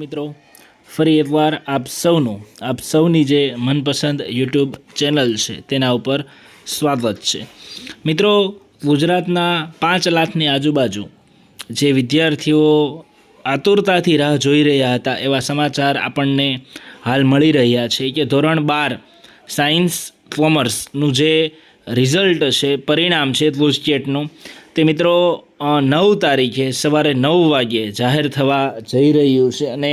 મિત્રો, ફરી એકવાર આપ સૌની જે મનપસંદ યુટ્યુબ ચેનલ છે તેના ઉપર સ્વાગત છે। મિત્રો, ગુજરાતના 5 લાખની આજુબાજુ જે વિદ્યાર્થીઓ આતુરતાથી રાહ જોઈ રહ્યા હતા એવા સમાચાર આપણને હાલ મળી રહ્યા છે કે ધોરણ 12 સાયન્સ કોમર્સનું જે રિઝલ્ટ છે, પરિણામ છે ગુજકેટનું, તે મિત્રો 9 તારીખે સવારે 9 વાગ્યે જાહેર થવા જઈ રહ્યું છે। અને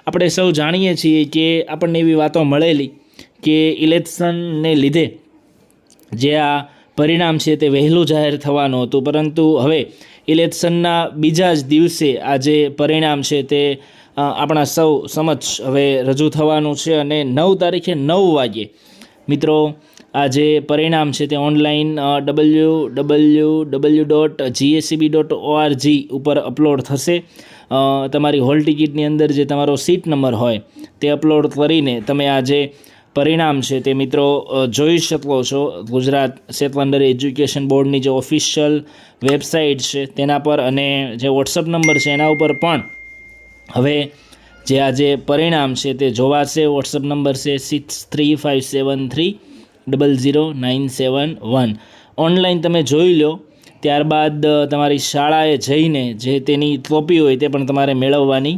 આપણે સૌ જાણીએ છીએ કે આપણને એવી વાતો મળેલી કે ઇલેક્શનને લીધે જે આ પરિણામ છે તે વહેલું જાહેર થવાનું હતું, પરંતુ હવે ઇલેક્શનના બીજા જ દિવસે આ જે પરિણામ છે તે આપણા સૌ સમક્ષ હવે રજૂ થવાનું છે। અને 9 તારીખે 9 વાગ્યે મિત્રો આ જે પરિણામ છે તે ઓનલાઈન www.gscb.org ઉપર અપલોડ થશે। તમારી હોલ ટિકિટની અંદર જે તમારો સીટ નંબર હોય તે અપલોડ કરીને તમે આ જે પરિણામ છે તે મિત્રો જોઈ શકો છો। ગુજરાત સેકન્ડરી એજ્યુકેશન બોર્ડની જે ઓફિશિયલ વેબસાઇટ છે તેના પર, અને જે વોટ્સઅપ નંબર છે એના ઉપર પણ હવે જે આ જે પરિણામ છે તે જોવાશે। વોટ્સઅપ નંબર છે 6357300971। ઓનલાઈન તમે જોઈ લો, ત્યારબાદ તમારી શાળાએ જઈને જે તેની કોપી હોય તે પણ તમારે મેળવવાની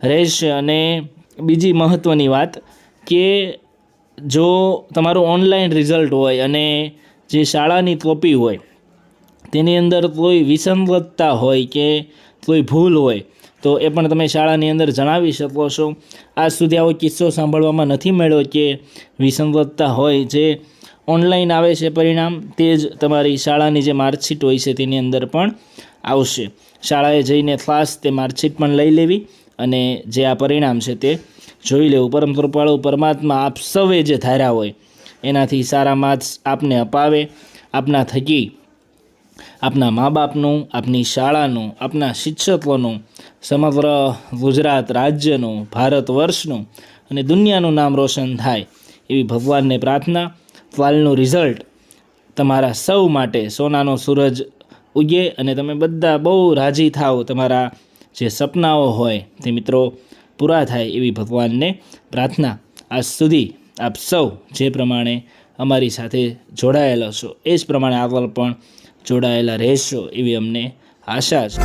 રહેશે। અને બીજી મહત્ત્વની વાત કે જો તમારું ઓનલાઈન રિઝલ્ટ હોય અને જે શાળાની કોપી હોય તેની અંદર કોઈ વિસંગતતા હોય કે કોઈ ભૂલ હોય તો એ પણ તમે શાળાની અંદર જણાવી શકો છો। આજ સુધી આવો કિસ્સો સાંભળવામાં નથી મળ્યો કે વિસંગતતા હોય। જે ઓનલાઈન આવે છે પરિણામ તે જ તમારી શાળાની જે માર્કશીટ હોય છે તેની અંદર પણ આવશે। શાળાએ જઈને ખાસ તે માર્કશીટ પણ લઈ લેવી અને જે આ પરિણામ છે તે જોઈ લેવું। પરમ કૃપાળુ પરમાત્મા આપ સૌએ જે ધાર્યા હોય એનાથી સારા માર્ક્સ આપને અપાવે। આપના થકી આપના મા બાપનું, આપની શાળાનું, આપના શિક્ષકોનું, સમગ્ર ગુજરાત રાજ્યનું, ભારત વર્ષનું અને દુનિયાનું નામ રોશન થાય એવી ભગવાનને પ્રાર્થના। કાલનું રિઝલ્ટ તમારા સૌ માટે સોનાનો સૂરજ ઉગે અને તમે બધા બહુ રાજી થાવ, તમારા જે સપનાઓ હોય તે મિત્રો પૂરા થાય એવી ભગવાનને પ્રાર્થના। આજ સુધી આપ સૌ જે પ્રમાણે અમારી સાથે જોડાયેલા છો એ જ પ્રમાણે આગળ પણ જોડાયેલા રહેશો એવી અમને આશા છે।